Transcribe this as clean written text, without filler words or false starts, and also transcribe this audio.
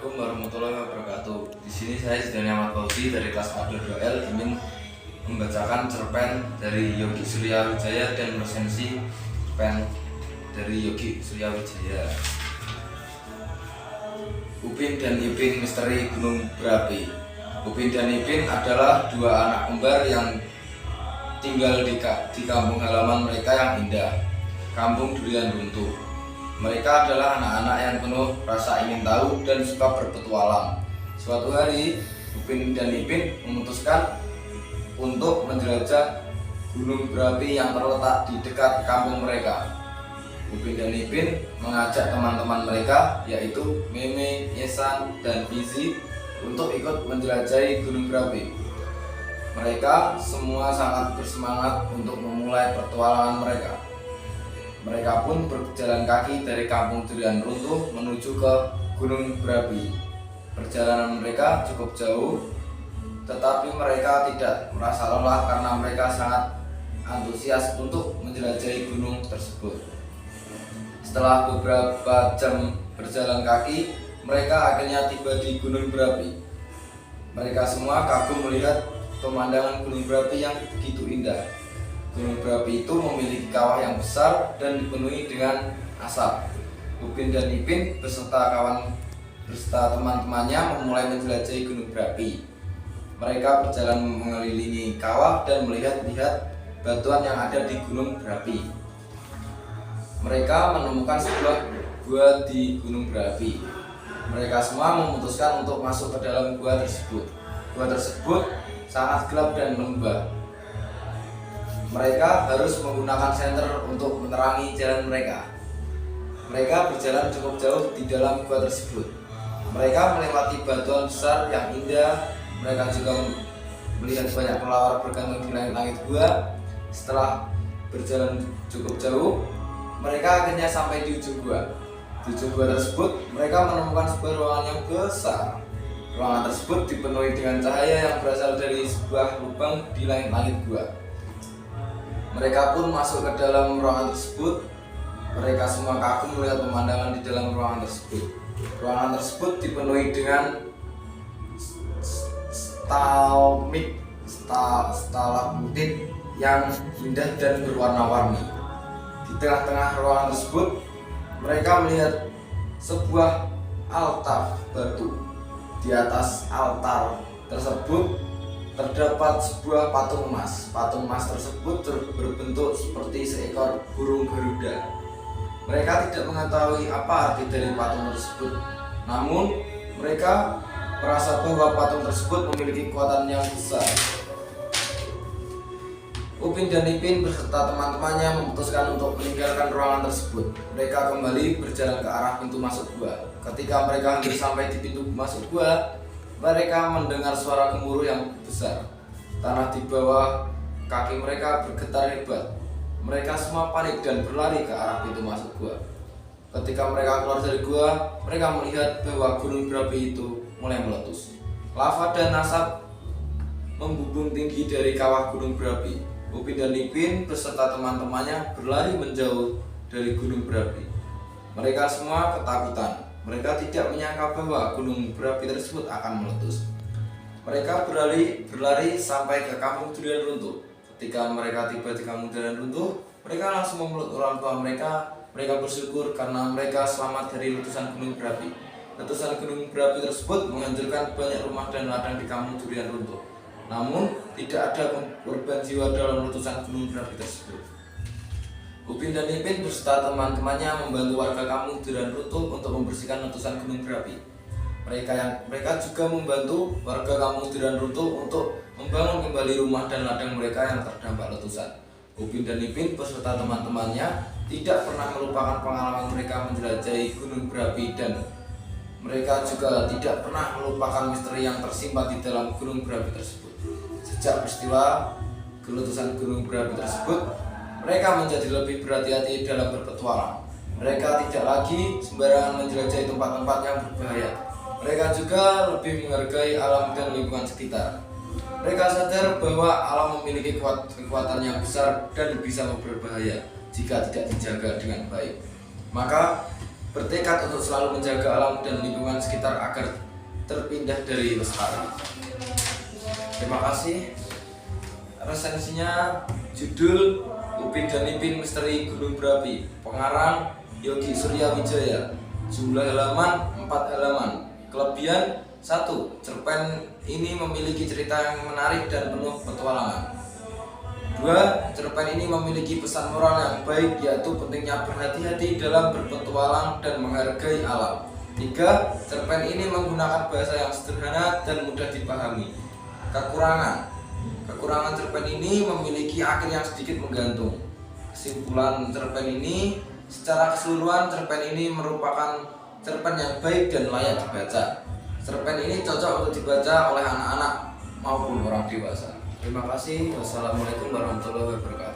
Assalamualaikum warahmatullahi wabarakatuh. Di sini saya Zidane Ahmad Fauzi dari kelas A22L ingin membacakan cerpen dari Yogi Suryawijaya dan resensi cerpen dari Yogi Suryawijaya. Upin dan Ipin Misteri Gunung Berapi. Upin dan Ipin adalah dua anak kembar yang tinggal di kampung halaman mereka yang indah, Kampung Durian Runtuh. Mereka adalah anak-anak yang penuh rasa ingin tahu dan suka berpetualang. Suatu hari, Upin dan Ipin memutuskan untuk menjelajah gunung berapi yang terletak di dekat kampung mereka. Upin dan Ipin mengajak teman-teman mereka, yaitu Meme, Yesan, dan Fizi, untuk ikut menjelajahi gunung berapi. Mereka semua sangat bersemangat untuk memulai petualangan mereka. Mereka pun berjalan kaki dari Kampung Durian Runtuh menuju ke Gunung Berapi. Perjalanan mereka cukup jauh, tetapi mereka tidak merasa lelah karena mereka sangat antusias untuk menjelajahi gunung tersebut. Setelah beberapa jam berjalan kaki, mereka akhirnya tiba di Gunung Berapi. Mereka semua kagum melihat pemandangan Gunung Berapi yang begitu indah. Gunung Berapi itu memiliki kawah yang besar dan dipenuhi dengan asap. Upin dan Ipin beserta teman-temannya memulai menjelajahi Gunung Berapi. Mereka berjalan mengelilingi kawah dan melihat-lihat batuan yang ada di Gunung Berapi. Mereka menemukan sebuah gua di Gunung Berapi. Mereka semua memutuskan untuk masuk ke dalam gua tersebut. Gua tersebut sangat gelap dan lembah. Mereka harus menggunakan senter untuk menerangi jalan mereka. Mereka berjalan cukup jauh di dalam gua tersebut. Mereka melewati batuan besar yang indah. Mereka juga melihat banyak kelawar bergantung di langit-langit gua. Setelah berjalan cukup jauh, mereka akhirnya sampai di ujung gua. Di ujung gua tersebut, mereka menemukan sebuah ruangan yang besar. Ruangan tersebut dipenuhi dengan cahaya yang berasal dari sebuah lubang di langit-langit gua. Mereka pun masuk ke dalam ruangan tersebut. Mereka semua kagum melihat pemandangan di dalam ruangan tersebut. Ruangan tersebut dipenuhi dengan stalagmit yang indah dan berwarna-warni. Di tengah-tengah ruangan tersebut, mereka melihat sebuah altar batu. Di atas altar tersebut terdapat sebuah patung emas. Patung emas tersebut berbentuk seperti seekor burung Garuda. Mereka tidak mengetahui apa arti dari patung tersebut. Namun, mereka merasa bahwa patung tersebut memiliki kekuatan yang besar. Upin dan Ipin beserta teman-temannya memutuskan untuk meninggalkan ruangan tersebut. Mereka kembali berjalan ke arah pintu masuk gua. Ketika mereka hampir sampai di pintu masuk gua, mereka mendengar suara gemuruh yang besar. Tanah di bawah kaki mereka bergetar hebat. Mereka semua panik dan berlari ke arah pintu masuk gua. Ketika mereka keluar dari gua, mereka melihat bahwa gunung berapi itu mulai meletus. Lava dan asap membumbung tinggi dari kawah gunung berapi. Upin dan Ipin beserta teman-temannya berlari menjauh dari gunung berapi. Mereka semua ketakutan. Mereka tidak menyangka bahwa gunung berapi tersebut akan meletus. Mereka berlari sampai ke Kampung Durian Runtuh. Ketika mereka tiba di Kampung Durian Runtuh, mereka langsung memeluk orang tua mereka. Mereka bersyukur karena mereka selamat dari letusan gunung berapi. Letusan gunung berapi tersebut menghancurkan banyak rumah dan ladang di Kampung Durian Runtuh. Namun, tidak ada korban jiwa dalam letusan gunung berapi tersebut. Upin dan Ipin beserta teman-temannya membantu warga Kampung Durian Runtuh untuk membersihkan letusan gunung berapi. Mereka juga membantu warga Kampung Durian Runtuh untuk membangun kembali rumah dan ladang mereka yang terdampak letusan. Upin dan Ipin beserta teman-temannya tidak pernah melupakan pengalaman mereka menjelajahi gunung berapi, dan mereka juga tidak pernah melupakan misteri yang tersimpan di dalam gunung berapi tersebut. Sejak peristiwa letusan gunung berapi tersebut, mereka menjadi lebih berhati-hati dalam berpetualang. Mereka tidak lagi sembarangan menjelajahi tempat-tempat yang berbahaya. Mereka juga lebih menghargai alam dan lingkungan sekitar. Mereka sadar bahwa alam memiliki kekuatan yang besar dan bisa berbahaya jika tidak dijaga dengan baik. Maka bertekad untuk selalu menjaga alam dan lingkungan sekitar agar terpindah dari lestari. Terima kasih. Resensinya judul Upin dan Ipin Misteri Gunung Berapi, pengarang Yogi Surya Wijaya. Jumlah halaman 4 halaman. Kelebihan 1. Cerpen ini memiliki cerita yang menarik dan penuh petualangan. 2. Cerpen ini memiliki pesan moral yang baik, yaitu pentingnya berhati-hati dalam berpetualang dan menghargai alam. 3. Cerpen ini menggunakan bahasa yang sederhana dan mudah dipahami. Kekurangan cerpen ini memiliki akhir yang sedikit menggantung. Kesimpulan cerpen ini, secara keseluruhan cerpen ini merupakan cerpen yang baik dan layak dibaca. Cerpen ini cocok untuk dibaca oleh anak-anak maupun orang dewasa. Terima kasih. Wassalamualaikum warahmatullahi wabarakatuh.